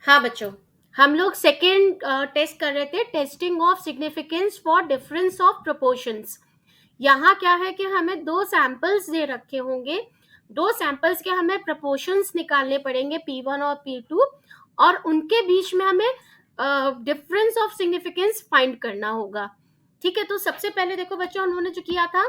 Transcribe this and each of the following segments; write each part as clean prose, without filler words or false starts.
हाँ बच्चों, हम लोग सेकेंड टेस्ट कर रहे थे, testing of significance for difference of proportions. यहाँ क्या है कि हमें दो सैंपल्स दे रखे होंगे, दो सैंपल्स के हमें प्रोपोर्शंस निकालने पड़ेंगे P1 और P2, और उनके बीच में हमें डिफरेंस ऑफ सिग्निफिकेंस फाइंड करना होगा। ठीक है, तो सबसे पहले देखो बच्चों, उन्होंने जो किया था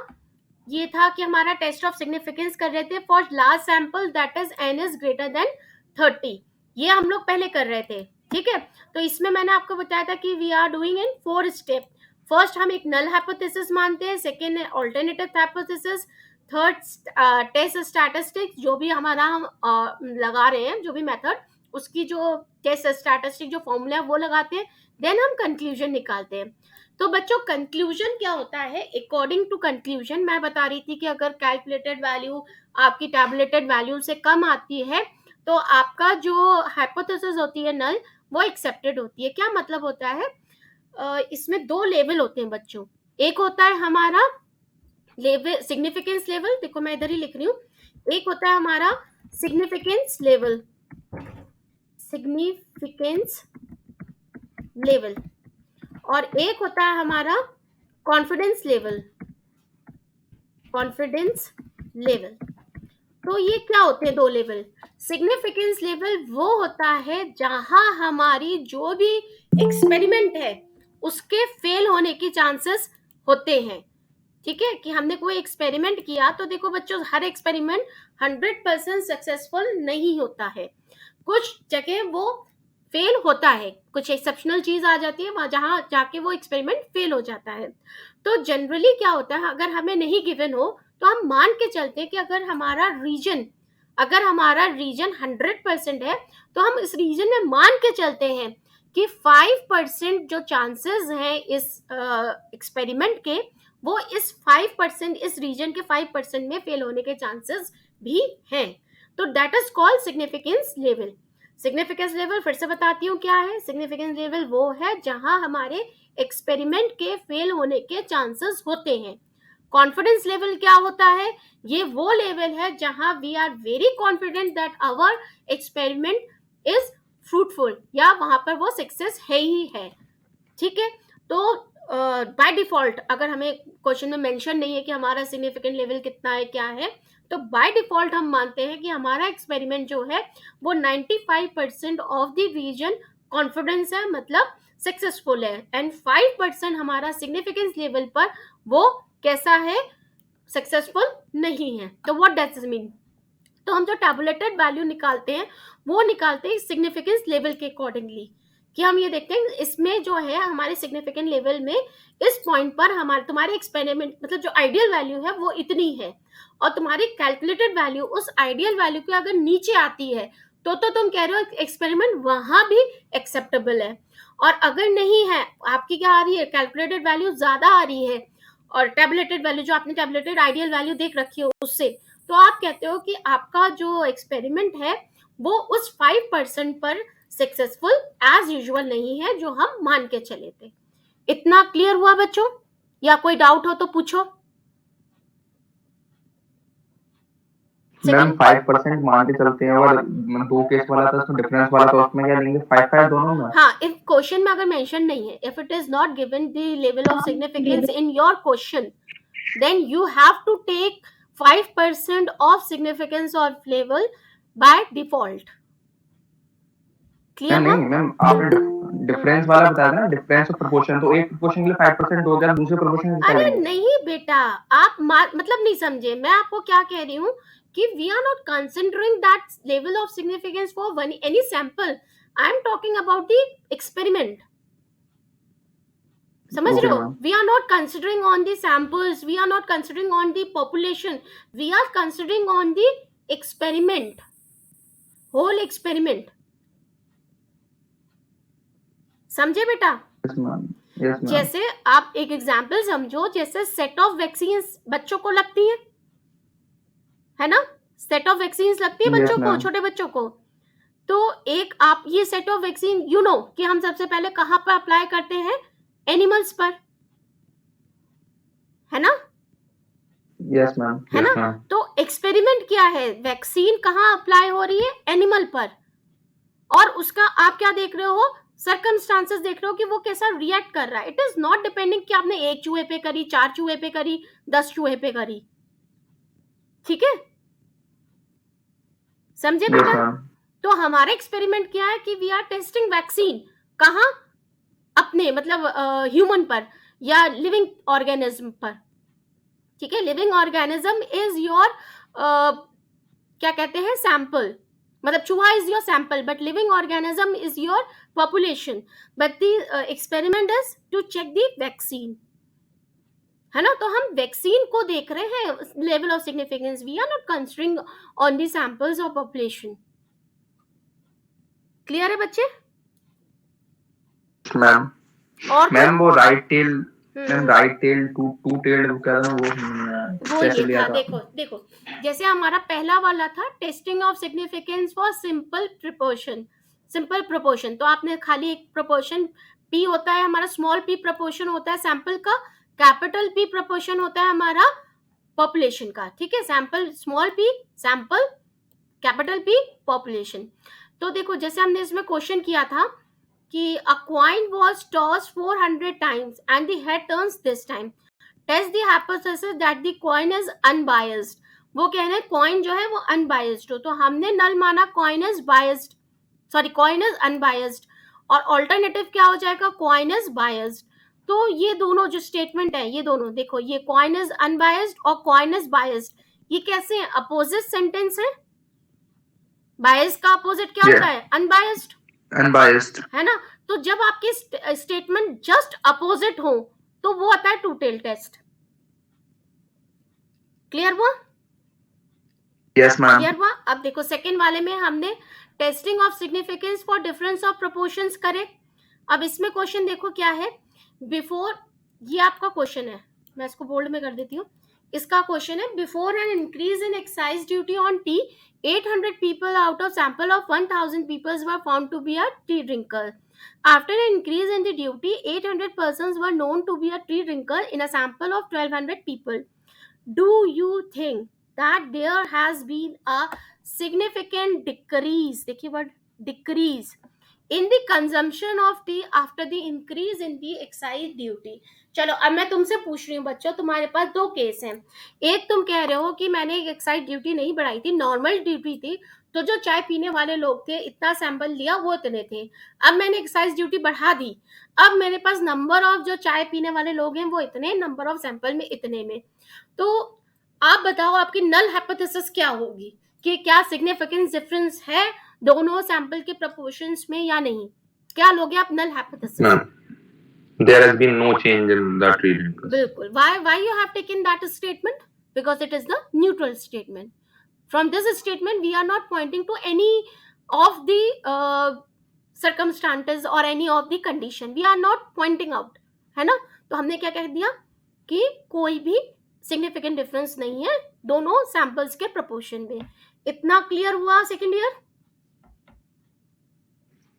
ये था कि हमारा टेस्ट ऑफ सिग्निफिकेंस कर रहे थे for large sample that is n is greater than 30। ये हम लोग पहले कर रहे थे। ठीक है, तो इसमें मैंने आपको बताया था कि we are doing in 4 step. First हम एक नल हाइपोथेसिस मानते हैं, second alternative hypothesis, third test statistics, जो भी हमारा हम लगा रहे हैं, जो भी मेथड, उसकी जो टेस्ट स्टैटिस्टिक जो फॉर्मूला है वो लगाते हैं, देन हम कंक्लूजन निकालते हैं। तो बच्चों कंक्लूजन क्या होता है? अकॉर्डिंग टू कंक्लूजन मैं बता रही थी कि अगर कैलकुलेटेड वैल्यू आपकी टैबुलेटेड वैल्यू से कम आती है तो आपका जो हाइपोथेसिस होती है नल, वो एक्सेप्टेड होती है। क्या मतलब होता है? इसमें दो लेवल होते हैं बच्चों। एक होता है हमारा लेवल सिग्निफिकेंस लेवल, देखो मैं इधर ही लिख रही हूँ। एक होता है हमारा सिग्निफिकेंस लेवल, सिग्निफिकेंस लेवल, और एक होता है हमारा कॉन्फिडेंस लेवल, कॉन्फिडेंस लेवल। तो ये क्या होते हैं दो लेवल? सिग्निफिकेंस लेवल वो होता है जहां हमारी जो भी एक्सपेरिमेंट है उसके फेल होने की चांसेस होते हैं। ठीक है, कि हमने कोई एक्सपेरिमेंट किया, तो देखो बच्चों हर एक्सपेरिमेंट 100% सक्सेसफुल नहीं होता है, कुछ जगह वो फेल होता है, कुछ एक्सेप्शनल चीज आ जाती है वहां जहां जाके वो एक्सपेरिमेंट फेल हो जाता है। तो जनरली क्या होता है, अगर हमें नहीं गिवन हो तो हम मान के चलते हैं कि अगर हमारा रीजन 100% है तो हम इस रीजन में मान के चलते हैं कि 5% जो चांसेस हैं इस एक्सपेरिमेंट के, वो इस 5%, इस रीजन के 5% में फेल होने के चांसेस भी हैं। तो that is called significance level. Significance level फिर से बताती हूँ क्या है। सिग्निफिकेंस लेवल वो है जहां हमारे एक्सपेरिमेंट के फेल होने के चांसेस होते हैं। कॉन्फिडेंस लेवल क्या होता है? ये वो लेवल है जहां we are very confident that our experiment is fruitful, या वहां पर वो सक्सेस है ही है। ठीक है, तो बाय डिफॉल्ट अगर हमें क्वेश्चन में मेंशन नहीं है कि हमारा सिग्निफिकेंट लेवल कितना है क्या है, तो बाय डिफॉल्ट हम मानते हैं कि हमारा एक्सपेरिमेंट जो है वो 95% ऑफ द रीजन कॉन्फिडेंस है, मतलब सक्सेसफुल है, एंड 5% हमारा सिग्निफिकेंस लेवल पर वो कैसा है, सक्सेसफुल नहीं है। तो व्हाट डज इट मीन? तो हम जो टैबुलेटेड वैल्यू निकालते हैं वो निकालते हैं सिग्निफिकेंस लेवल के अकॉर्डिंगली, कि हम ये देखते हैं इसमें जो है हमारे सिग्निफिकेंट लेवल में इस पॉइंट पर हमारे तुम्हारे एक्सपेरिमेंट मतलब जो आइडियल वैल्यू है वो इतनी है, और तुम्हारी कैलकुलेटेड वैल्यू उस आइडियल वैल्यू के अगर नीचे आती है तो तुम कह रहे हो एक्सपेरिमेंट वहां भी एक्सेप्टेबल है। और अगर नहीं है, आपकी क्या आ रही है, कैलकुलेटेड वैल्यू ज्यादा आ रही है और टैबुलेटेड वैल्यू जो आपने टैबुलेटेड आइडियल वैल्यू देख रखी है उससे, तो आप कहते हो कि आपका जो एक्सपेरिमेंट है वो उस 5% पर सक्सेसफुल एज यूजुअल नहीं है जो हम मान के चले थे। इतना क्लियर हुआ बच्चों? या कोई डाउट हो तो पूछो। मैम 5% मान के चलते हैं, और दो केस वाला था उसमें डिफरेंस वाला, तो उसमें क्या लेंगे 5-5 दोनों में? हाँ, इफ क्वेश्चन में अगर मेंशन नहीं है, if it is not given the level of significance in your question, then you have to take 5% of significance of level by default. Clear? नहीं मैम, आपने डिफरेंस वाला बताया था ना, डिफरेंस ऑफ प्रोपोर्शन, तो एक प्रोपोर्शन के लिए 5% हो गया, दूसरे प्रोपोर्शन में क्या अरे लेंगे? नहीं बेटा, आप मतलब नहीं समझे। मैं आपको क्या कह रही हूँ कि we are not considering that level of significance for one any sample. I am talking about the experiment. समझ रहे हो? We are not considering on the samples, we are not considering on the population, we are considering on the experiment, whole experiment. समझे बेटा? जैसे आप एक example समझो, जैसे सेट ऑफ वैक्सीन बच्चों को लगती है ना, सेट ऑफ वैक्सीन लगती है बच्चों को, छोटे बच्चों को। तो एक आप ये सेट ऑफ वैक्सीन कि हम सबसे पहले कहां पर अप्लाई करते हैं? एनिमल्स पर, है ना? यस मैम, है ना? तो एक्सपेरिमेंट क्या है, वैक्सीन कहां अप्लाई हो रही है? एनिमल पर। और उसका आप क्या देख रहे हो, सर्कमस्टांसेस देख रहे हो कि वो कैसा रिएक्ट कर रहा है. इट इज नॉट डिपेंडिंग कि आपने एक चूहे पे करी, 4 चूहे पे करी, 10 चूहे पे करी. ठीक है, समझे यस बेटा? मैम. तो हमारा एक्सपेरिमेंट क्या है कि वी आर टेस्टिंग वैक्सीन. कहाँ? अपने मतलब ह्यूमन पर या लिविंग ऑर्गेनिज्म पर. ठीक है, लिविंग ऑर्गेनिज्म इज योर क्या कहते हैं, सैंपल. मतलब चूहा is your sample but living organism is your population. But the experiment is to check the vaccine. है ना? तो हम वैक्सीन को देख रहे हैं level of significance. We are not considering on the samples of population. Clear है बच्चे? मैम. और मैम वो right tail, ma'am hmm, right tail two tailed क्या था वो वो कैसे ये लिया था. था? देखो देखो, जैसे हमारा पहला वाला था testing of significance for simple proportion. Simple proportion तो आपने खाली एक प्रोपोर्शन पी होता है हमारा, स्मॉल पी प्रोपोर्शन होता है सैंपल का, कैपिटल पी प्रोपोर्शन होता है हमारा पॉपुलेशन का. ठीक है, sample small p sample, capital p population. तो देखो जैसे हमने इसमें क्वेश्चन किया था कि a coin was tossed 400 times and the head turns this time. Test the hypothesis that the coin is unbiased. वो कह रहे हैं कॉइन जो है वो अनबायस्ड हो. तो हमने नल माना coin is biased, sorry coin is unbiased. और ऑल्टरनेटिव क्या हो जाएगा, कॉइन इज बायस्ड. तो ये दोनों जो स्टेटमेंट है, ये दोनों देखो, ये कॉइन इज अनबायस्ड और कॉइन इज बायस्ड, ये कैसे हैं, अपोजिट सेंटेंस है. बायस का अपोजिट क्या होता है, अनबायस्ड. अनबायस्ड. है ना? तो जब आपकी स्टेटमेंट जस्ट अपोजिट हो तो वो आता है टू टेल टेस्ट. क्लियर हुआ? Yes ma'am. क्लियर हुआ? अब देखो सेकंड वाले में हमने testing of significance for difference of proportions करे. अब इसमें क्वेश्चन देखो क्या है, बिफोर, ये आपका क्वेश्चन है, मैं इसको बोल्ड में कर देती हूँ. इसका क्वेश्चन है, before an increase in excise duty on T, 800 people out of sample of 1000 people were found to be a tea drinker. After an increase in the duty, 800 persons were known to be a tea drinker in a sample of 1200 people. Do you think that there has been a significant decrease, देखिए word decrease, in the consumption of tea after the increase in the excise duty? चलो अब मैं तुमसे पूछ रही हूँ बच्चों, तुम्हारे पास दो केस हैं. एक तुम कह रहे हो कि मैंने एक्साइज ड्यूटी नहीं बढ़ाई थी, नॉर्मल ड्यूटी थी, तो जो चाय पीने वाले लोग थे इतना सैंपल लिया वो इतने थे. अब मैंने एक्साइज ड्यूटी बढ़ा दी, अब मेरे पास नंबर ऑफ जो चाय पीने वाले लोग हैं वो इतने, नंबर ऑफ सैंपल में इतने में. तो आप बताओ आपकी नल हाइपोथेसिस क्या होगी, कि क्या सिग्निफिकेंस डिफरेंस है दोनों सैंपल के प्रोपोर्शंस में या नहीं? क्या लोगे आप null hypothesis? Ma'am, there has been no change in the treatment. बिल्कुल. why you have taken that statement? Because it is the neutral statement. From this statement we are not pointing to any of the circumstances or any of the condition, we are not pointing out. है ना? तो हमने क्या कह दिया कि कोई भी सिग्निफिकेंट डिफरेंस नहीं है दोनों सैंपल्स के प्रोपोर्शन में. इतना क्लियर हुआ सेकेंड ईयर?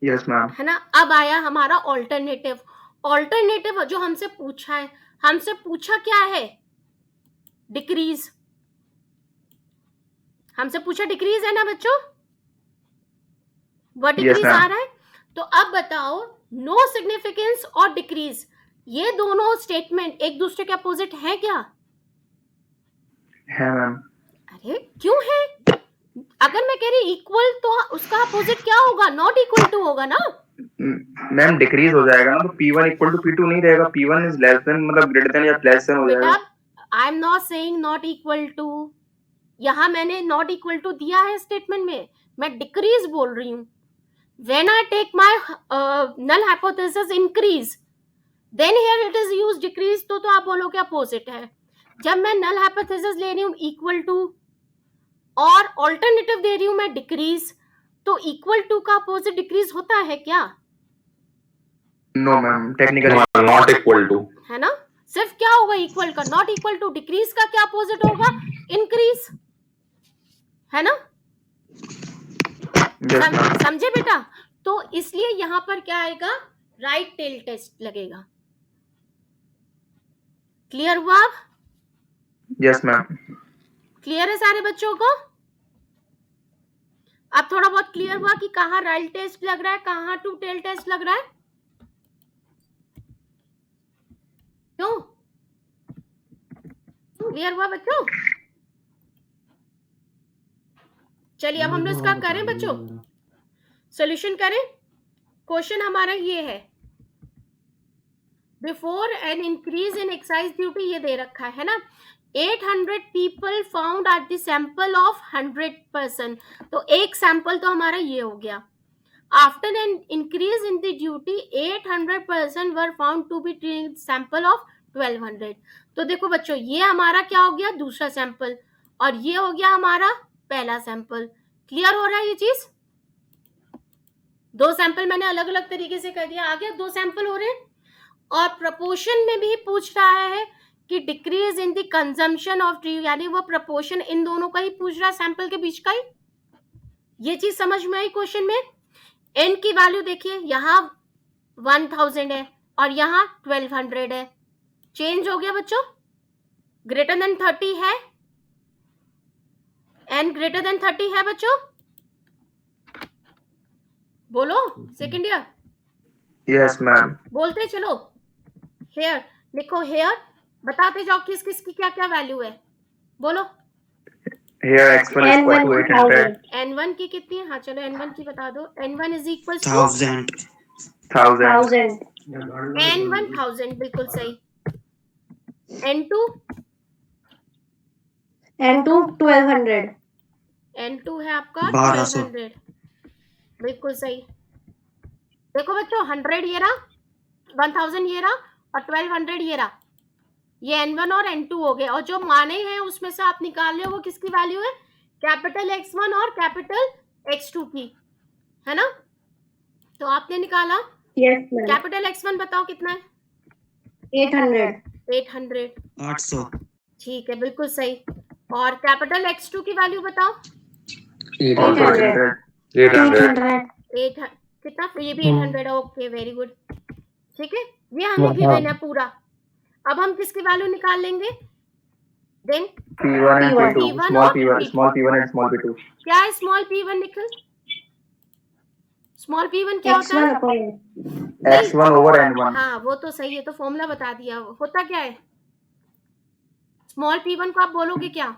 Yes ma'am. है ना? अब आया हमारा ऑल्टरनेटिव. ऑल्टरनेटिव जो हमसे पूछा है, हमसे पूछा क्या है, डिक्रीज. हमसे पूछा डिक्रीज है ना बच्चों, वो डिक्रीज आ रहा है. तो अब बताओ नो सिग्निफिकेंस और डिक्रीज, ये दोनों स्टेटमेंट एक दूसरे के अपोजिट है क्या? है मैम. अरे क्यों है? अगर मैं कह रही इक्वल तो उसका अपोजिट क्या होगा, नॉट इक्वल टू होगा ना. मैम डिक्रीज हो जाएगा ना, तो P1 इक्वल टू P2 नहीं रहेगा, P1 इज लेस देन मतलब ग्रेटर देन या लेस देन हो बेटा जाएगा. I am not saying not equal to, यहाँ मैंने नॉट इक्वल टू दिया है स्टेटमेंट में, मैं डिक्रीज बोल रही हूँ. When I take my null hypothesis increase, then here it is use decrease, तो आप बोलोगे अपोजिट है. जब मैं नल हाइपोथेसिस ले रही हूँ इक्वल टू और ऑल्टरनेटिव दे रही हूँ मैं डिक्रीज, तो इक्वल टू का अपोजिट डिक्रीज होता है क्या? No ma'am, technically not equal to. है ना? सिर्फ क्या होगा इक्वल का, नॉट इक्वल टू. डिक्रीज का क्या अपोजिट होगा, इंक्रीज. है ना? समझे बेटा? तो इसलिए यहां पर क्या आएगा, राइट टेल टेस्ट लगेगा. क्लियर हुआ? Yes ma'am. क्लियर है सारे बच्चों को? अब थोड़ा बहुत क्लियर हुआ कि कहाँ राइल टेस्ट लग रहा है, कहाँ टू टेल टेस्ट लग रहा है? क्यों? क्लियर हुआ बच्चों? चलिए अब हम लोग इसका करें बच्चों, सॉल्यूशन करें। क्वेश्चन हमारा ये है, before an increase in excise duty, ये दे रखा है ना, 800 people found at the sample of 100 person, तो एक सैंपल तो हमारा ये हो गया। After an increase in the duty 800 person were found to be sample of 1200। तो देखो बच्चों, ये हमारा क्या हो गया, दूसरा सैंपल, और ये हो गया हमारा पहला सैंपल। क्लियर हो रहा है ये चीज? दो सैंपल मैंने अलग अलग तरीके से कर दिया, आ गया, दो सैंपल हो रहे हैं। और प्रपोर्शन में भी पूछ रहा है कि decrease in the consumption of tree, यानी वो प्रपोर्शन इन दोनों का ही पूछ रहा है, सैंपल के बीच का ही। ये चीज समझ में आई क्वेश्चन में? एन की वैल्यू देखिए, यहाँ 1000 है और यहाँ 1200 है, चेंज हो गया बच्चों। ग्रेटर देन 30 है, एन ग्रेटर देन 30 है बच्चों, बोलो सेकेंड ईयर। Yes ma'am. बोलते चलो, हेयर लिखो, हेयर बताते जाओ किस किस की क्या क्या वैल्यू है, बोलो। Here x1 is equal to 800. n1 की कितनी है? हाँ चलो n1 की बता दो। n1 is equal to 1000. n1 1000, बिल्कुल सही। n2 1200. n2 है आपका 1200, बिल्कुल सही। देखो बच्चों, 100 ये रहा, 1000 ये रहा, और 1200 ये रहा, ये n1 और n2 हो गए। और जो माने हैं उसमें से आप निकाल रहे हो वो किसकी वैल्यू है? कैपिटल x1 और कैपिटल x2 की, है ना? तो आपने निकाला। Yes, ma'am. कैपिटल x1 बताओ कितना है? 800. 800, ठीक है, बिल्कुल सही। और कैपिटल x2 की वैल्यू बताओ। 800. 8 कितना? ये भी 800 है, ओके, वेरी गुड, ठीक है, ये हमें गिवन है पूरा। अब हम किसकी वैल्यू निकाल लेंगे? Then P1 and P2. Small P1 and small P2. क्या है स्मॉल p1 निकल? स्मॉल p1 क्या होता है? x1 over n1. हाँ वो तो सही है, तो फॉर्मूला बता दिया। होता क्या है स्मॉल p1 को? आप बोलोगे क्या?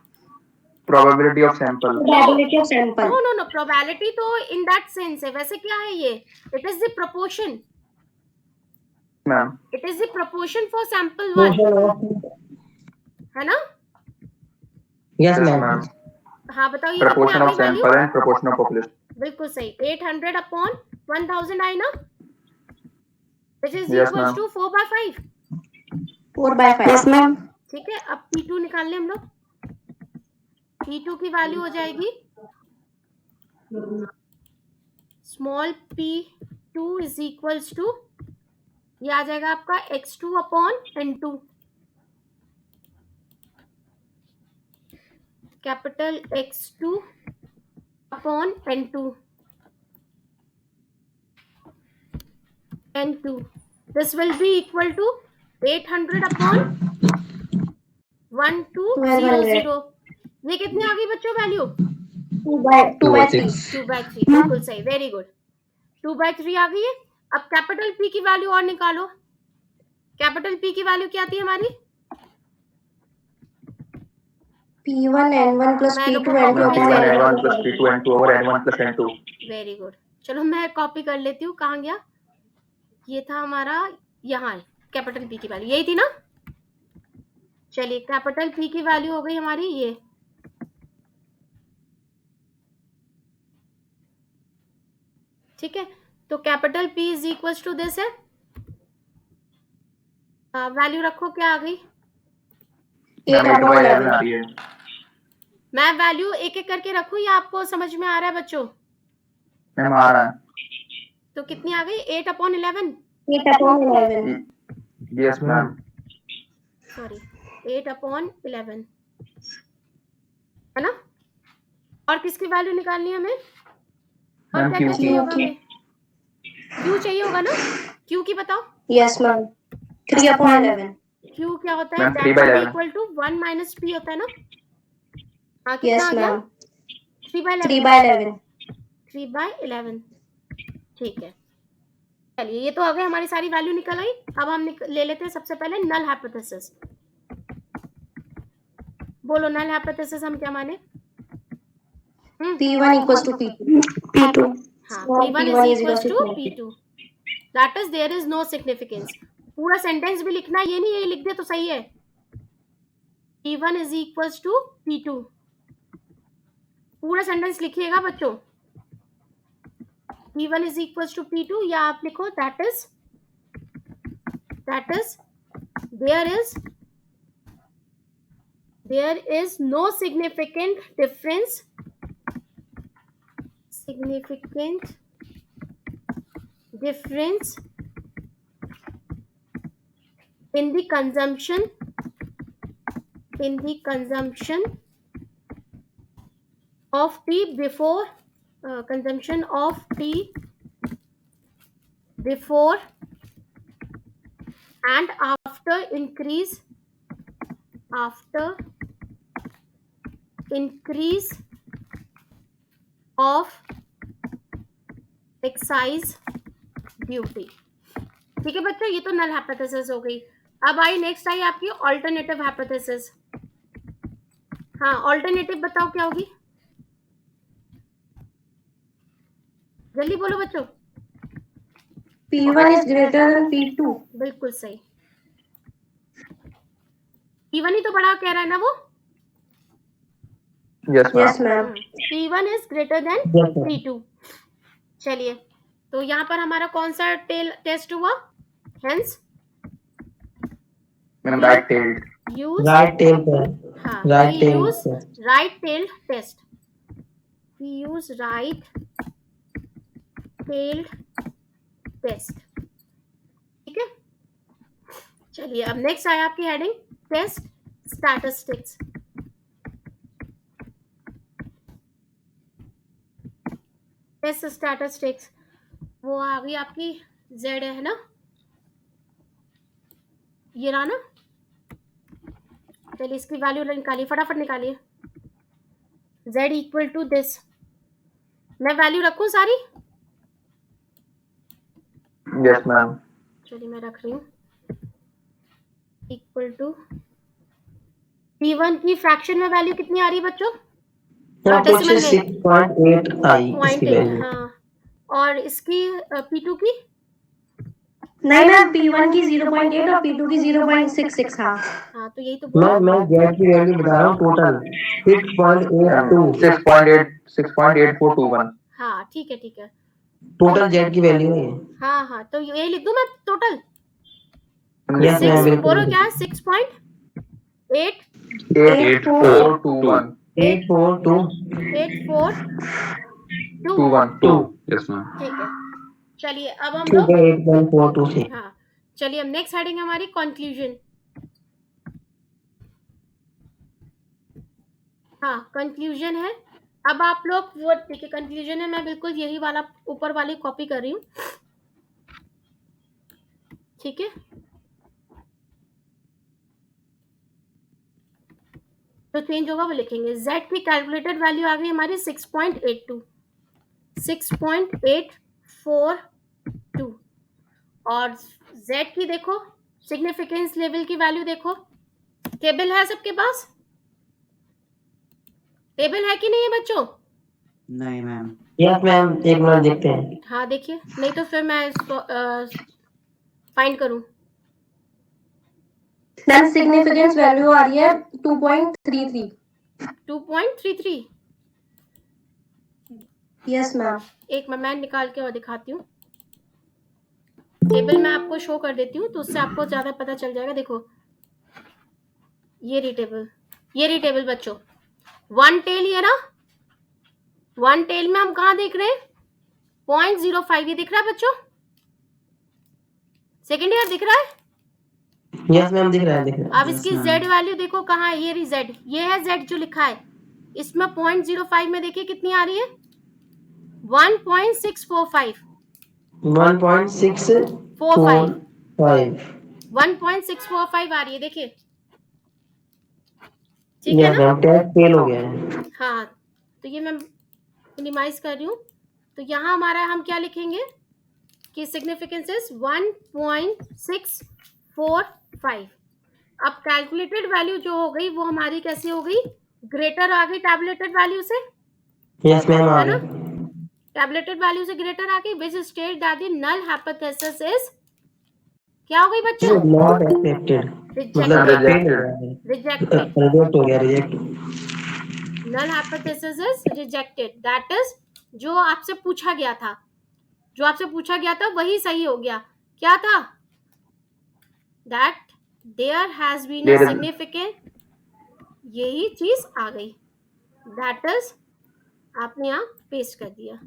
Probability of sample. No, probability तो इन दैट सेंस है, वैसे क्या है ये? It is the proportion, Ma'am. It is the proportion for sample 1, है ना? Yes ma'am. हाँ बताओ, ये Proportion of sample and proportion of population. बिल्कुल सही। 800 अपॉन 1000 आई ना, which is Yes, equals ma'am. to 4/5. 4/5. Yes, ma'am. ठीक है, अब P2 निकाल लें हम लोग। P2 की वैल्यू हो जाएगी small p2 is equals to, ये आ जाएगा आपका x2 upon n2, capital x2 upon n2, this will be equal to 800 upon 1200। ये कितनी आ गई बच्चों वैल्यू? 2/3. 2/3, बिल्कुल सही, वेरी गुड, 2/3 आ गई है। अब कैपिटल P की वैल्यू और निकालो। कैपिटल P की वैल्यू क्या थी हमारी? P1 N1 plus P2 N2 P1 N1 plus P2 N2 over N1 plus N2. Very good, चलो मैं कॉपी कर लेती हूँ। कहाँ गया? ये था हमारा, यहाँ कैपिटल P की वैल्यू यही थी ना। चलिए, कैपिटल P की वैल्यू हो गई हमारी ये, ठीक है। तो capital P is equal to this है, वैल्यू रखो, क्या आ गई? 8/11. मैं वैल्यू एक एक करके रखूं या आपको समझ में आ रहा है बच्चों? मैम आ रहा है। तो कितनी आ गई? 8/11। 8/11. Yes ma'am. सॉरी, 8/11, है ना? और किसकी वैल्यू निकालनी है हमें? और मैम क्या Q चाहिए होगा की। हमें? Q चाहिए होगा ना? Q की बताओ। Yes, ma'am. 3/11. Q क्या होता है? Ma'am, That 3/11 is equal to 1 minus P होता है ना? हाँ, कितना Yes, आ गया? ma'am. 3/11। 3/11. 3/11। ठीक है, चलिए ये तो आ गए, हमारी सारी वैल्यू निकल आई। अब हम ले लेते हैं सबसे पहले नल हाइपोथेसिस। बोलो नल हाइपोथेसिस हम क्या माने? P1 equals to P2. P2. हाँ, So P1 is P1 is equals equals to to P2, that is there is no significance। पूरा सेंटेंस भी लिखना है, ये नहीं ये लिख दे तो सही है। P1 is equals to P2, पूरा सेंटेंस लिखिएगा बच्चों। P1 is equals to P2 या आप लिखो that is there is no significant difference in the consumption of tea before and after increase of excise duty. ठीक है बच्चों, ये तो नल हाइपोथेसिस हो गई। अब आई नेक्स्ट आई आपकी ऑल्टरनेटिव हाइपोथेसिस। हाँ, ऑल्टरनेटिव बताओ क्या होगी, जल्दी बोलो बच्चों। P1 is greater than P2. बिल्कुल सही, P1 ही तो बड़ा कह रहा है ना वो। Yes, Yes, ma'am. ma'am. P1 is greater than Yes, ma'am. P2। चलिए, तो यहाँ पर हमारा कौन सा टेस्ट हुआ? Hence Ma'am, right-tailed. Use Right tail test. हाँ, Right we tail use test. right tailed test। We use right tailed test। ठीक है, चलिए अब नेक्स्ट आया आपकी heading test statistics. Test statistics वो आ गई आपकी जेड है ना, ये रहा ना। चलिए इसकी वैल्यू निकालिए, फटाफट निकालिए। z इक्वल टू दिस, मैं वैल्यू रखूं सारी? Yes, ma'am. चलिए मैं रख रही हूँ। इक्वल टू P1 की फ्रैक्शन में वैल्यू कितनी आ रही है बच्चों? यहाँ कुछ डेसिमल में 6.8 आई इसकी 0.8। वैल्यू। हाँ, और इसकी P2 की नहीं मैम, P1 की 0.8 और P2 की 0.66। हाँ, हाँ, तो यही तो बोल मैं जेड की वैल्यू बता रहा हूँ टोटल 6.82 6.8421। हाँ, ठीक है टोटल जेड की वैल्यू है। हाँ हाँ, तो ये लिख दूं मैं टोटल। Yes, ma'am, बिल्कुल। बोलो क्या है? 6.8 8421। 842 Yes, ma'am. ठीक है, चलिए अब हम ठीक लोग है 8.42 से। हाँ, चलिए अब नेक्स्ट हेडिंग हमारी कंक्लूजन। हाँ, कंक्लूजन है। अब आप लोग वो ठीक है, कंक्लूजन है, मैं बिल्कुल यही वाला ऊपर वाली कॉपी कर रही हूँ। ठीक है, जो चेंज होगा वो लिखेंगे। z की कैलकुलेटेड वैल्यू आ गई हमारी 6.842 और z की देखो सिग्निफिकेंस लेवल की वैल्यू देखो। टेबल है सबके पास? टेबल है कि नहीं है बच्चों? नहीं मैम। यस मैम, एक मिनट देखते हैं। हाँ देखिए, नहीं तो फिर मैं इसको फाइंड करूं। मैम सिग्निफिकेंस वैल्यू आ रही है 2.33। 2.33। Yes ma'am. एक मैं निकाल के और दिखाती हूँ। टेबल मैं आपको शो कर देती हूँ तो उससे आपको ज्यादा पता चल जाएगा। देखो ये रही टेबल बच्चों। वन टेल ये ना, वन टेल में हम कहाँ देख रहे हैं? 0.05 ये दिख रहा है बच्चों? सेकेंड ईयर दिख रहा है? यस मैम, दिख रहा है। अब इसकी z वैल्यू देखो कहाँ है। ये रही z, ये है z जो लिखा है। इसमें 0.05 में देखिए कितनी आ रही है? 1.645 1.645 आ रही है। देखिए ठीक है ना? टेस्ट फेल हो गया है। हाँ, तो ये मैं मिनिमाइज कर रही हूँ। तो यहाँ हमारा हम क्या लिखेंगे कि सिग्निफिकेंस इज 1.645। अब कैलकुलेटेड वैल्यू जो हो गई वो हमारी कैसी हो गई, ग्रेटर आ गई टैबलेटेड वैल्यू से, यस मैम आ है ना, गया। टैबलेटेड वैल्यू से ग्रेटर आ गई, which state that the null hypothesis is क्या हो गई बच्चों, नॉट एक्सेप्टेड, मतलब रिजेक्टेड, रिजेक्टेड, रिजेक्ट हो गया, reject. Null hypothesis is rejected, that is जो आपसे पूछा गया था, जो आपसे पूछा गया था वही सही हो गया। क्या था, that there has been a significant, यही चीज आ गई, दैट इज आपने यहाँ पेस्ट कर दिया,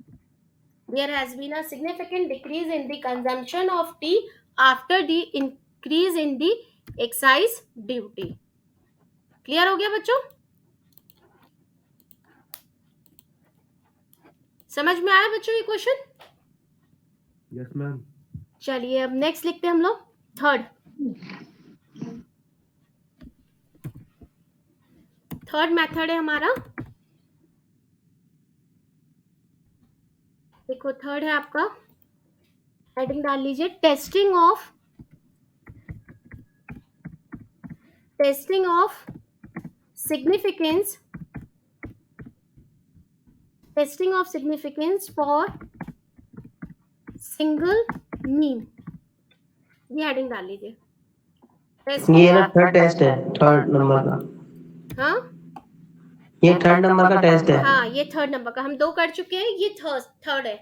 there has been a significant decrease in the consumption of tea after the increase in the excise duty। Clear हो गया बच्चों, समझ में आया बच्चों ये क्वेश्चन? Yes ma'am. चलिए अब नेक्स्ट लिखते हैं हम लोग, थर्ड मेथड है हमारा, देखो थर्ड है आपका, हेडिंग डाल लीजिए, testing of significance for single mean, ये हेडिंग डाल लीजिए। ये ना थर्ड टेस्ट है, थर्ड नंबर का। हाँ ये थर्ड नंबर का टेस्ट है। हाँ ये थर्ड नंबर का, हम 2 कर चुके हैं, ये थर्ड है।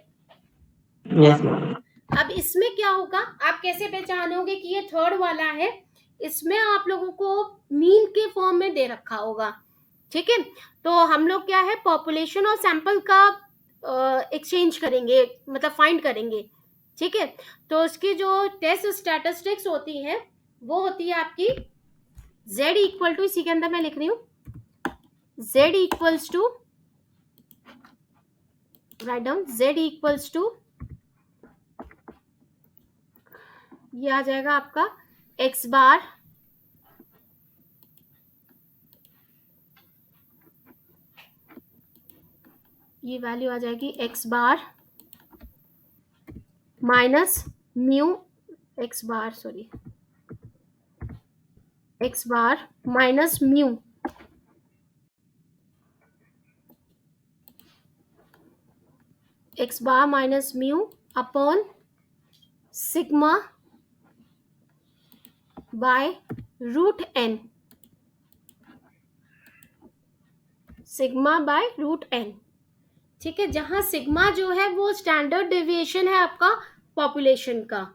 Yes ma'am. अब इसमें क्या होगा, आप कैसे पहचानोगे कि ये थर्ड वाला है, इसमें आप लोगों को मीन के फॉर्म में दे रखा होगा, ठीक है। तो हम लोग क्या है, पॉपुलेशन और सैंपल का एक्सचेंज करेंगे, मतलब फाइंड करेंगे, ठीक है। तो उसकी जो टेस्ट स्टैटिस्टिक्स होती है वो होती है आपकी z इक्वल टू, इसी के अंदर मैं लिख रही हूँ, z equals to, write down, z equals to, ये आ जाएगा आपका x बार ये वैल्यू आ जाएगी x bar minus mu, x bar minus mu, x bar minus mu upon sigma by root n, sigma by root n, ठीक है। जहां सिग्मा जो है वो स्टैंडर्ड डेविएशन है आपका पॉपुलेशन का,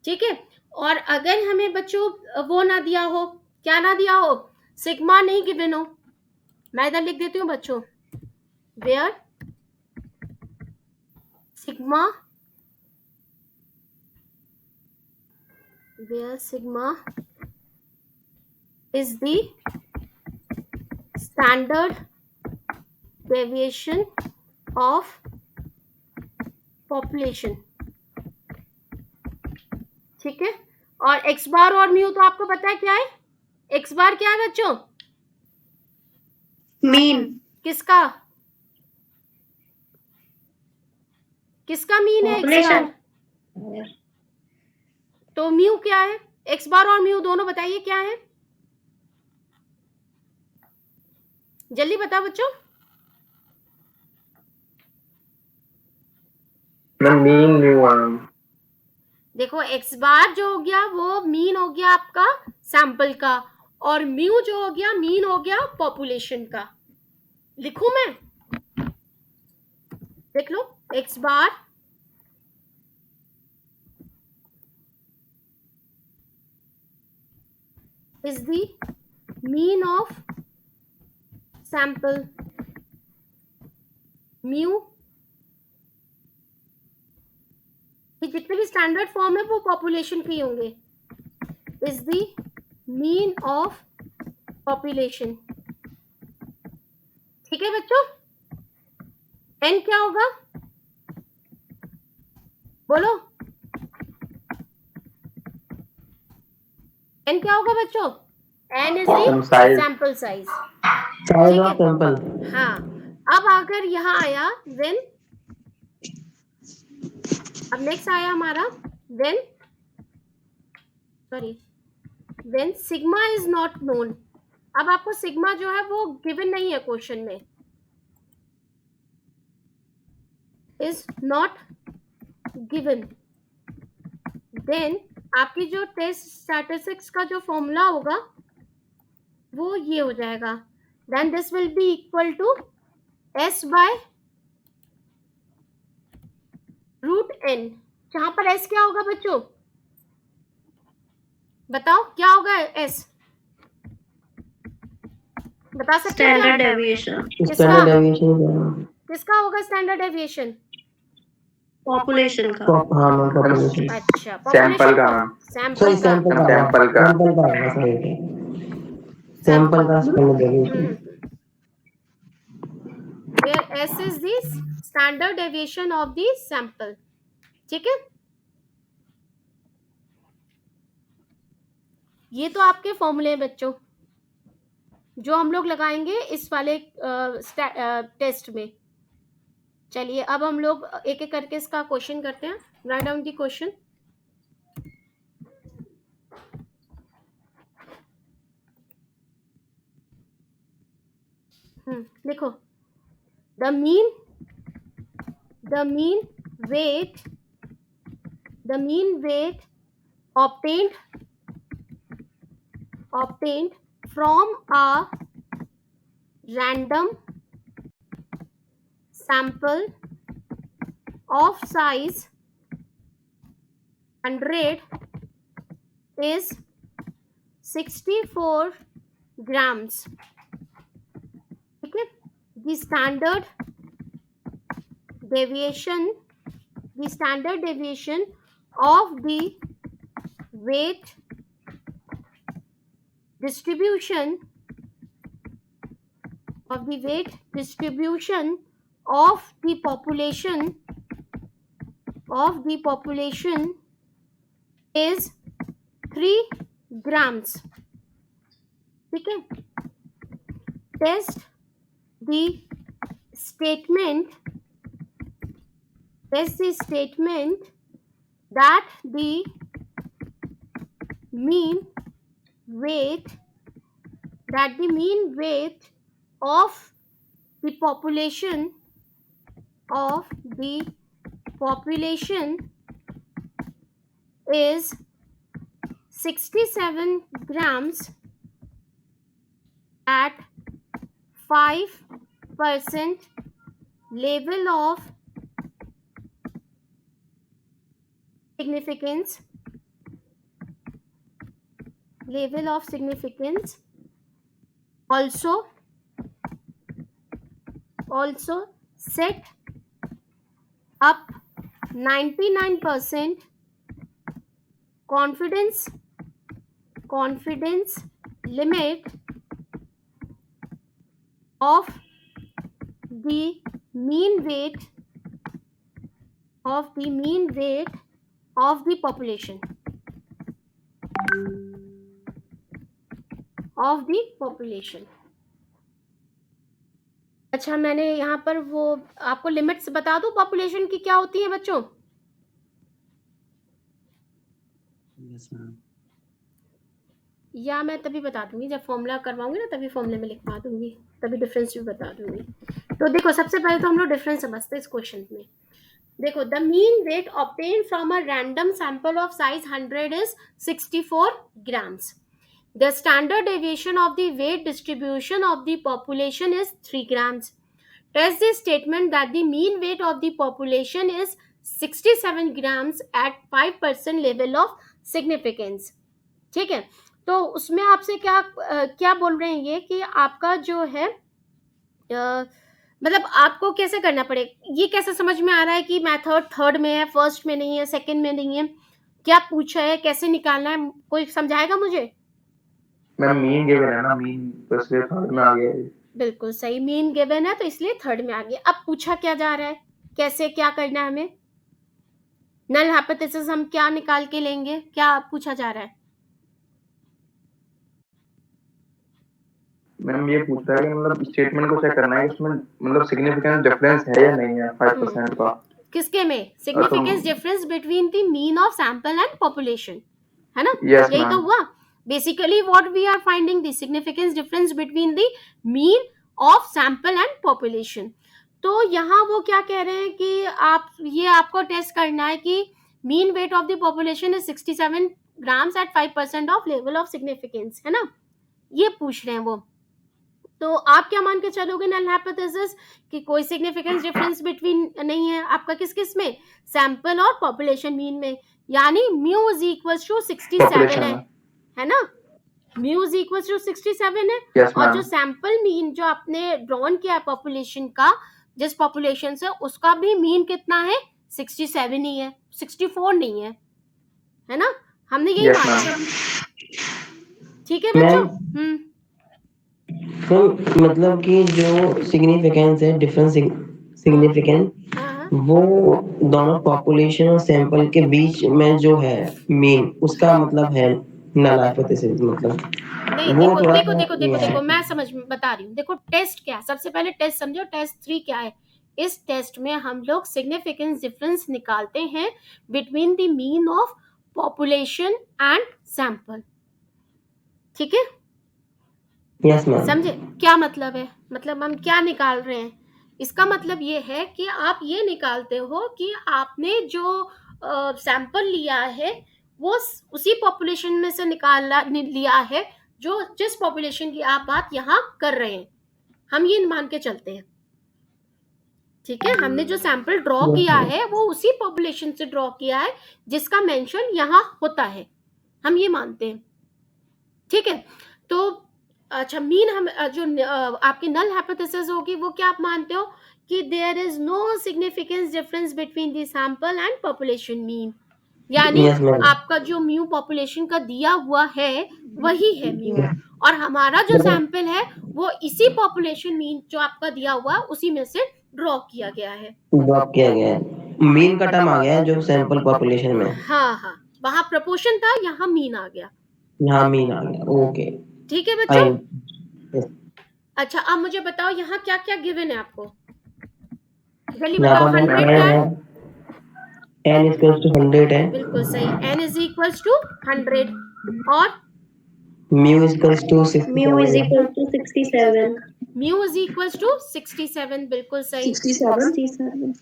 ठीक है। और अगर हमें बच्चों वो ना दिया हो, क्या ना दिया हो, सिग्मा नहीं गिवन हो, मैं इधर लिख देती हूँ बच्चों, where sigma is the standard deviation of population, ठीक है। और x बार और म्यू तो आपको पता है क्या है, x बार क्या है बच्चों, मीन, किसका मीन है, x बार, तो म्यू क्या है, x बार और म्यू दोनों बताइए क्या है, जल्दी बताओ बच्चों। मीन म्यू, देखो x बार जो हो गया वो मीन हो गया आपका सैंपल का, और म्यू जो हो गया मीन हो गया पॉपुलेशन का। लिखूं मैं, देख लो, x bar is the mean of sample, mu ये जितने भी स्टैंडर्ड फॉर्म है वो पॉपुलेशन के होंगे, is the mean of population, ठीक है बच्चों। n क्या होगा, बोलो n क्या होगा बच्चों, n is the sample size, size of sample. हाँ। अब अगर यहाँ आया व्हेन अब नेक्स्ट आया हमारा when sigma is not known. अब आपको सिग्मा जो है वो गिवन नहीं है क्वेश्चन में, इज नॉट गिवन, देन आपकी जो टेस्ट स्टैटिस्टिक्स का जो फॉर्मूला होगा वो ये हो जाएगा, then this will be equal to S by √n, जहां पर S क्या होगा बच्चों, बताओ क्या होगा S, बता सकते हैं स्टैंडर्ड क्या? डेविएशन, स्टैंडर्ड डेविएशन किसका होगा स्टैंडर्ड डेविएशन? पॉपुलेशन का। हाँ मैम पॉपुलेशन अच्छा, सैंपल का मैम, सॉरी सैंपल का, सैंपल का सैंपल का। सैंपल का सॉरी सैंपल का standard deviation where S is the standard deviation of the sample, ठीक है। ये तो आपके फॉर्मूले हैं बच्चों जो हम लोग लगाएंगे इस वाले टेस्ट में। चलिए अब हम लोग एक एक करके इसका क्वेश्चन करते हैं। Write down the question. लिखो, the mean weight obtained from a random sample of size 100 is 64 grams, ठीक है। The standard deviation of the weight distribution of the population is 3 grams, ठीक है। Test the statement that the mean weight of the population is 67 grams at 5% level of significance, also set up 99% confidence limit of the mean weight of the population अच्छा, मैंने यहाँ पर वो आपको limits बता दूं पॉपुलेशन की क्या होती है बच्चों? Yes ma'am. या मैं तभी बता दूंगी जब फॉर्मूला करवाऊंगी ना, तभी फॉर्मूले में लिखवा दूंगी, तभी डिफरेंस भी बता दूंगी। तो देखो, सबसे पहले तो हम लोग डिफरेंस समझते हैं इस क्वेश्चन में। देखो, the mean weight obtained from a random sample of size 100 is 64 grams. The standard deviation of the weight distribution of the population is 3 grams. Test the statement that the mean weight of the population is 67 grams at 5% level of significance. ठीक है, तो उसमें आपसे क्या बोल रहे हैं ये कि आपका जो है मतलब आपको कैसे करना पड़ेगा, ये कैसे समझ में आ रहा है कि मेथड थर्ड में है, फर्स्ट में नहीं है, सेकंड में नहीं है, क्या पूछा है, कैसे निकालना है, कोई समझाएगा मुझे? मैम मीन गिवन है ना, मीन तो इसलिए थर्ड में आ गया। बिल्कुल सही, मीन गिवन है तो इसलिए थर्ड में आ गया। अब पूछा क्या जा रहा है, कैसे क्या करना है हमें, नल हाइपोथेसिस हम क्या निकाल के लेंगे, क्या पूछा जा रहा है? मैम ये पूछ रहा है कि मतलब स्टेटमेंट को चेक करना है कि उसमें मतलब सिग्निफिकेंट डिफरेंस है या नहीं है 5% का। किसके में? Significance difference between the mean of sample and population, है ना? Yes, यही तो ma'am. हुआ basically what we are finding the significance difference between the mean of sample and population. तो यहाँ वो क्या कह रहे हैं कि आपको टेस्ट करना है कि mean weight of the population is 67 grams at 5% of level of significance, है ना? ये पूछ रहे हैं वो। तो आप क्या मान के चलोगे नल हाइपोथेसिस कि कोई सिग्निफिकेंस डिफरेंस बिटवीन नहीं है आपका किस में? सैंपल और पॉपुलेशन मीन में, यानी mu is equals to 67 Population है, में. है ना? म्यू इज इक्वल्स टू 67 है। Yes, और ma'am. जो सैंपल मीन जो आपने ड्रॉन किया पॉपुलेशन का, जिस पॉपुलेशन से, उसका भी मीन कितना है? 67 ही है, 64 नहीं है ना? हमने यही Yes, माना। ma'am. ठीक है बच्चों? तो मतलब कि जो सिग्निफिकेंस है, डिफरेंस सिग्निफिकेंस, हाँ, वो दोनों पॉपुलेशन और सैंपल के बीच में जो है मीन, उसका मतलब है नल हाइपोथेसिस। मतलब नहीं, वो थोड़ा देखो मैं समझ बता रही हूँ। देखो टेस्ट क्या है, सबसे पहले टेस्ट समझो। टेस्ट 3 क्या है? इस टेस्ट में हम लोग सिग्निफिकेंस डिफरेंस निकालते हैं between the mean of population and sample. ठीक है? Yes ma'am. समझे क्या मतलब है? मतलब हम क्या निकाल रहे हैं? इसका मतलब ये है कि आप ये निकालते हो कि आपने जो सैंपल लिया है वो उसी पॉपुलेशन में से लिया है जो जिस पॉपुलेशन की आप बात यहाँ कर रहे हैं। हम ये मान के चलते हैं, ठीक है? हमने जो सैंपल ड्रॉ किया है वो उसी पॉपुलेशन से ड्रॉ किया है जिसका मेंशन यहाँ होता है, हम ये मानते हैं। ठीक है? तो अच्छा, मीन हम जो आपकी नल हाइपोथेसिस होगी वो क्या आप मानते हो कि there is no significance difference between the sample and population mean, यानी Yes, ma'am. आपका जो म्यू पॉपुलेशन का दिया हुआ है वही है म्यू, और हमारा जो सैंपल है वो इसी पॉपुलेशन मीन जो आपका दिया हुआ है उसी में से ड्रॉ किया गया है। ड्रॉप किया गया है, मीन का टर्म आ गया है जो सैंपल पॉपुलेशन में। हाँ, वहाँ प्रोपोर्शन था, यहाँ मीन आ गया। यहाँ मीन आ गया, ओके। ठीक है बच्चों? Yes. अच्छा, अब मुझे बताओ यहाँ क्या क्या गिवन है आपको, जल्दी यहाँ बताओ। पर 100 n क्या है? है, n इक्वल्स टू 100 है, बिल्कुल सही, n इज इक्वल्स टू 100 और mu equals to Mu is equal to 67. Mu is equals to 67, बिल्कुल सही। 67.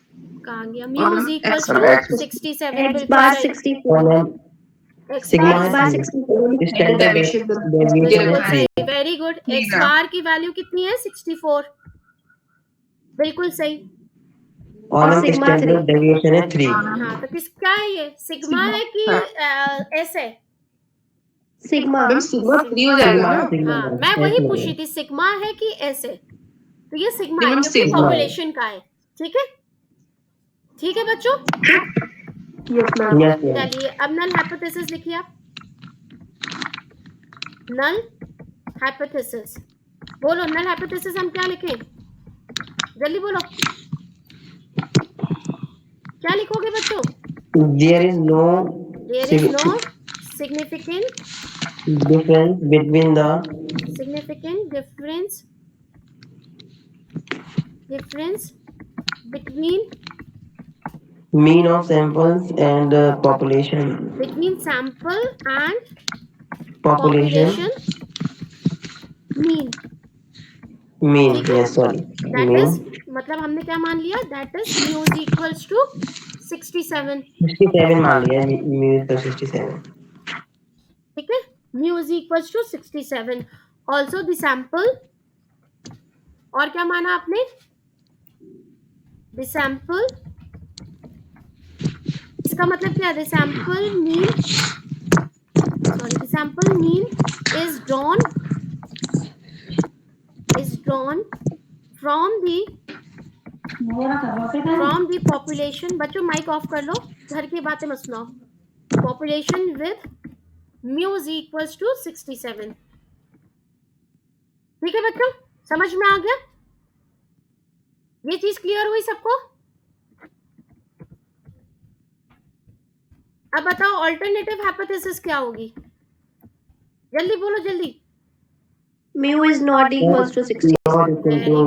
कहाँ गया? Mu is equals X, to X. 67, X बिल्कुल bar सही। 64. X sigma bar X bar है 64. स्टैंडर्ड बिल्कुल डेविएशन है सही, 3। Very good. x बार की वैल्यू कितनी है? 64, बिल्कुल सही। और हम sigma स्टैंडर्ड डेविएशन है 3। हाँ, तो क्या है ये? सिग्मा है कि एस है? Sigma. सिग्मा 3 हो जाएगा ना? हाँ, मैं वही पूछ रही थी, सिग्मा है कि एस है? तो ये सिग्मा है मैम, क्योंकि सिग्मा। पॉपुलेशन का है। ठीक है? ठीक है बच्चों? Yes, ma'am. Yes ma'am. चलिए अब नल हाइपोथेसिस लिखिए आप। नल हाइपोथेसिस बोलो। नल हाइपोथेसिस हम क्या लिखें? जल्दी बोलो, क्या लिखोगे बच्चों? There is no significant difference between the difference between mean of samples and population sample and population mean, mean ठीक है? Yes sorry that mean is मतलब हमने क्या मान लिया? that is mu is equals to 67, 67 मान लिया, मीन तो 67। ठीक है? mu is equals to 67, also the sample, और क्या माना आपने? the sample, इसका मतलब क्या है? the sample mean is drawn from the population। बच्चों माइक ऑफ कर लो, घर की बातें मत सुनाओ। population with mu is equals to 67। ठीक है बच्चों, समझ में आ गया? ये चीज क्लियर हुई सबको? अब बताओ अल्टरनेटिव हाइपोथेसिस क्या होगी? जल्दी बोलो, जल्दी। Mu is not equals to 60. Not equal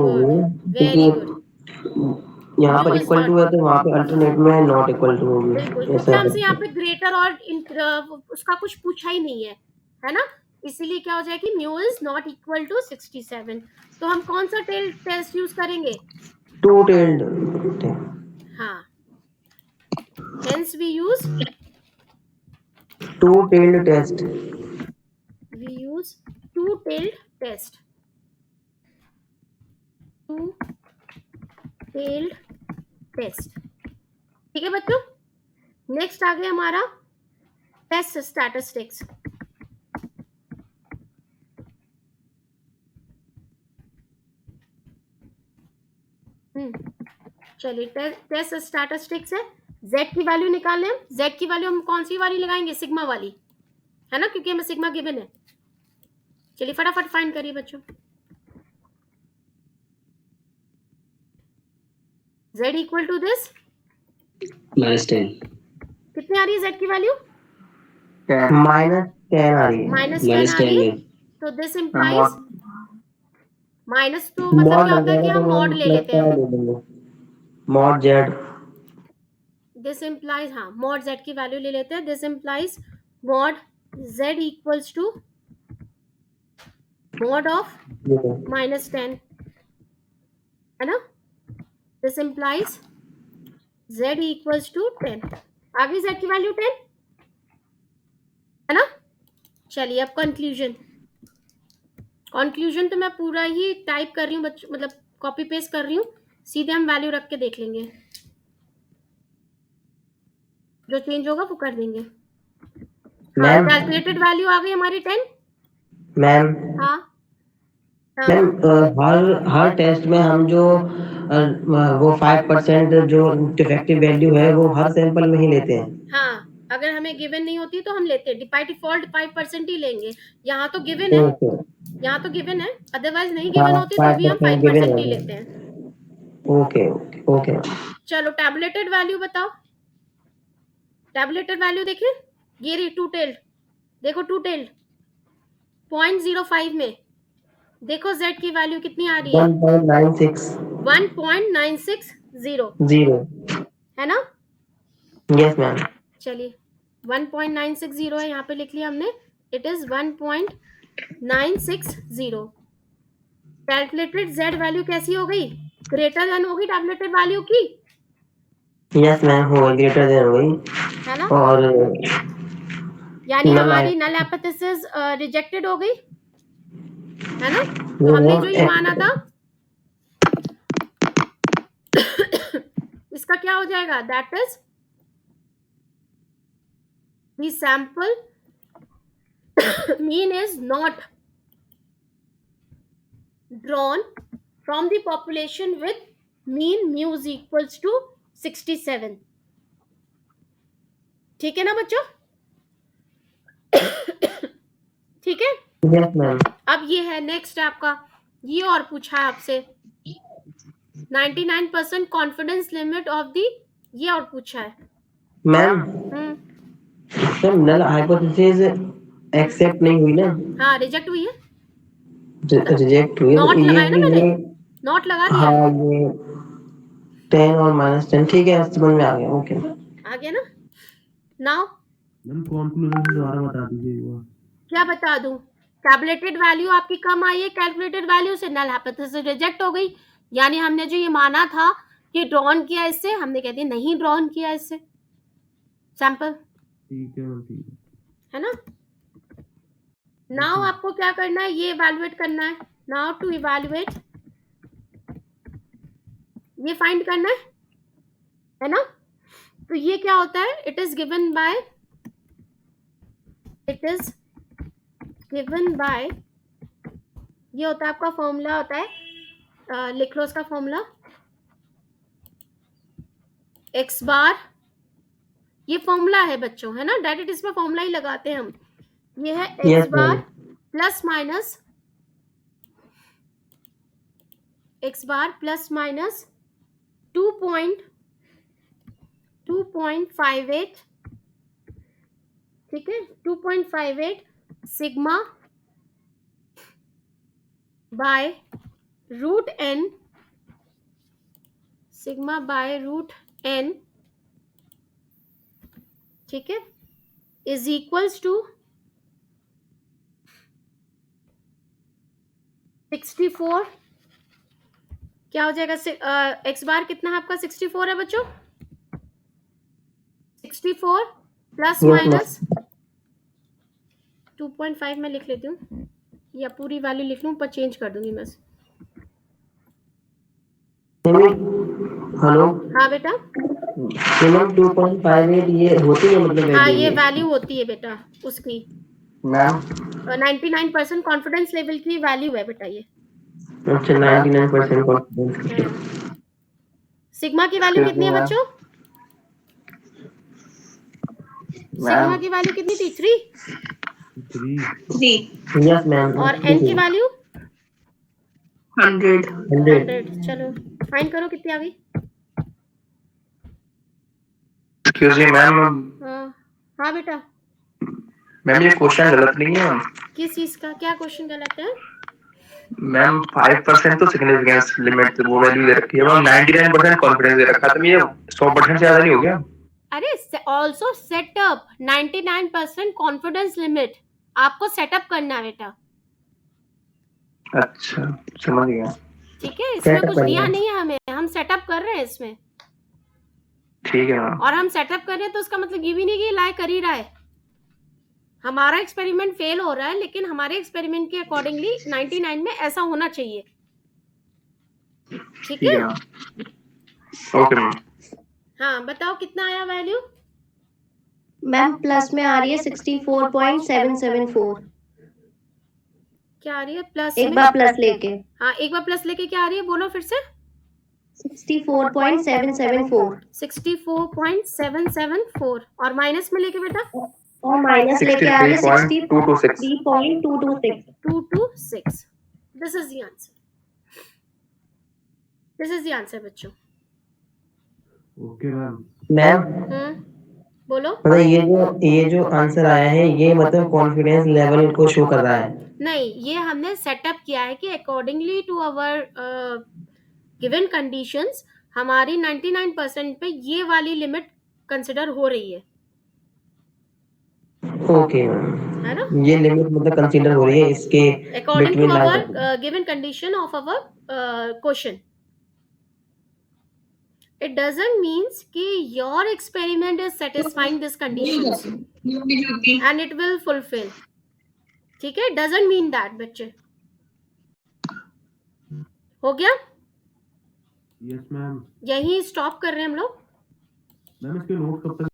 Very good, very good। यहाँ पर No, is equal not. To है तो वहाँ पे अल्टरनेट में नॉट इक्वल टू होगी, बिल्कुल, क्योंकि ऐसा हमसे यहाँ है। पे ग्रेटर और उसका कुछ पूछा ही नहीं है ना, इसीलिए क्या हो जाएगी, mu is not equal to 67। तो हम कौन सा टेल टेस्ट यूज करेंगे? टू टेल्ड, हाँ, hence we use two tailed test. Two tailed test, two tailed test. ठीक है बच्चों, नेक्स्ट आ गया हमारा टेस्ट स्टैटिस्टिक्स। चलिए, टेस्ट स्टैटिस्टिक्स है, z की वैल्यू निकालने हम। z की वैल्यू हम कौन सी वाली लगाएंगे? सिग्मा वाली, है ना, क्योंकि हमें सिग्मा गिवन है। चलिए फटाफट फाइंड करिए बच्चों। z इक्वल टू दिस -10 कितनी आ रही है z की वैल्यू? -10 आ रही है। -10 आ रही है। -10 तो दिस इम्प्लाइज माइनस, तो मतलब मॉड क्या लग होता है कि जाएगा हम तो मॉड ले लेते हैं। ले लेंगे मॉड जेड। दिस इम्प्लाइज, हाँ, मॉड z की वैल्यू ले लेते हैं। This implies mod z equals to mod of -10, है ना। This implies z equals to 10। आ गई z की वैल्यू 10, है ना। चलिए अब कंक्लूजन तो मैं पूरा ही टाइप कर रही हूँ बच्चों, मतलब कॉपी पेस्ट कर रही हूँ, सीधे हम वैल्यू रख के देख लेंगे, जो चेंज होगा वो कर देंगे। हाँ, मैम कैलकुलेटेड वैल्यू आ गई हमारी 10। मैम हाँ मैम हर टेस्ट में हम जो वो 5% जो डिफेक्टिव वैल्यू है वो हर सैंपल में ही लेते हैं। हाँ, अगर हमें गिवन नहीं होती तो हम लेते हैं, बाय डिफॉल्ट 5% ही लेंगे। यहाँ तो गिवन है, ओके यहाँ तो गिवन है, अदरवाइज नहीं गिवन होती तो भी हम 5% गिवन 5% ही है। लेते हैं। Okay okay okay. चलो टैबलेटेड वैल्यू बताओ। टैबलेटेड वैल्यू देखें, ये रही टू टेल्ड, देखो टू टेल्ड 0.05 में देखो z की वैल्यू कितनी आ रही है? 1.96 1.960, 0। है ना। Yes ma'am. चलिए 1.960 है, यहाँ पे लिख लिया हमने, it is 1.960। Calculated z value कैसी हो गई? ग्रेटर देन होगी टैबलेटेड वैल्यू की, यस मैम, हो गई, ग्रेटर देन हो गई। है ना। और यानी null हमारी नल हाइपोथेसिस रिजेक्टेड हो गई, है ना। तो हमने जो ये माना था इसका क्या हो जाएगा? That is the sample mean is not drawn from the population with mean mu is equals to 67। ठीक है ना बच्चों? ठीक है। Yes ma'am. अब ये है नेक्स्ट आपका, ये और पूछा है आपसे 99% कॉन्फिडेंस लिमिट ऑफ द, ये और पूछा है ma'am sir null hypothesis accept नहीं हुई ना, हाँ, रिजेक्ट हुई है, रिजेक्ट हुई। नॉट ये लगाया ना मैंने, ये नॉट लगा दिया। हाँ ये 10 और -10 ठीक है, समझ में आ गया। ओके आ गया ना। नाउ मैम कंक्लूजन दोबारा बता दीजिए। क्या बता दूं? टैबलेटेड वैल्यू आपकी कम आई है कैलकुलेटेड वैल्यू से, नल हाइपोथेसिस रिजेक्ट हो गई। यानी हमने जो ये माना था कि ड्रॉन किया इससे, हमने कह दिया नहीं ड्रॉन किया इससे सैंपल, ठीक है मैम, ठीक है ना। नाउ आपको क्या करना है? ये इवैल्यूएट करना है। नाउ टू इवैल्यूएट, ये फाइंड करना है ना। तो ये क्या होता है? इट इज गिवन बाय ये होता है आपका फॉर्मूला होता है, लिख लो उसका फॉर्मूला, x बार, ये फॉर्मूला है बच्चों, है ना, डायरेक्ट इसमें फॉर्मूला ही लगाते हैं हम। ये है x बार प्लस माइनस 2.58, ठीक है, 2.58 sigma by √n sigma by root n, ठीक है, इज इक्वल्स टू 64, क्या हो जाएगा? एक्स बार कितना है आपका? 64 है बच्चों, 64 प्लस Yes, माइनस 2.5 मैं लिख लेती हूँ, या पूरी वैल्यू लिख लूँ, पर चेंज कर दूंगी मैं। हेलो हाँ बेटा, मैम 2.58 ये होती है मतलब हाँ वैल्यू ये वैल्यू होती है बेटा उसकी, मैम 99% कॉन्फिडेंस लेवल की वैल्यू है बेटा ये। अच्छा 99% कॉन्फिडेंस। हाँ। सिग्मा की वैल्यू कितनी है मैम बच्चों? सिग्मा की वैल्यू कितनी थी? 3। यस मैम और n की वैल्यू 100 100। चलो फाइंड करो कितनी आ गई। एक्सक्यूज मी मैम, हाँ हाँ बेटा, मैम ये क्वेश्चन गलत नहीं है। किस चीज का? क्या क्वेश्चन गलत है? मैम 5% तो सिग्निफिकेंस लिमिट वो वैल्यू दे रखी है मैम, 99% कॉन्फिडेंस दे रखा है, तो ये 100% से ज्यादा नहीं हो गया? अरे ऑल्सो सेटअप 99% कॉन्फिडेंस लिमिट, आपको सेटअप करना है बेटा, अच्छा समझ गया। ठीक है, इसमें Setup कुछ करना दिया है। नहीं है हमें, हम सेटअप कर रहे हैं इसमें। ठीक है मैम। और हम सेटअप कर रहे हैं तो उसका मतलब ये भी नहीं कि लाई कर ही रहा है। हमारा एक्सपेरिमेंट फेल हो रहा है, लेकिन हमारे एक्सपेरिमेंट के अकॉर्डिंगली 99 में ऐसा होना चाहिए, ठीक है? Okay ma'am. हाँ बताओ कितना आया वैल्यू? मैम प्लस में आ रही है 64.774। क्या आ रही है प्लस एक में? बार प्लस लेके हाँ एक बार प्लस लेके क्या आ रही है, बोलो फिर से। 64.774 64.774। और माइनस में लेके बेटा और माइनस लेके आ रही है 63.226। 63.226। 226। This is the answer, this is the answer बच्चों। Okay ma'am. मैम बोलो। मतलब ये जो आंसर आया है ये मतलब कॉन्फिडेंस लेवल को शो कर रहा है। नहीं, ये हमने सेटअप किया है कि accordingly to our given conditions हमारी 99% पे ये वाली लिमिट कंसिडर हो रही है, ओके है ना? ये लिमिट मतलब कंसीडर हो रही है इसके according to between our line. Given condition of our question. It doesn't means कि your experiment is satisfying this conditions and it will fulfill, ठीक है? Doesn't mean that बच्चे, हो गया? Yes ma'am. यही स्टॉप कर रहे हैं हम लोग। मैम इसके नोट कब तक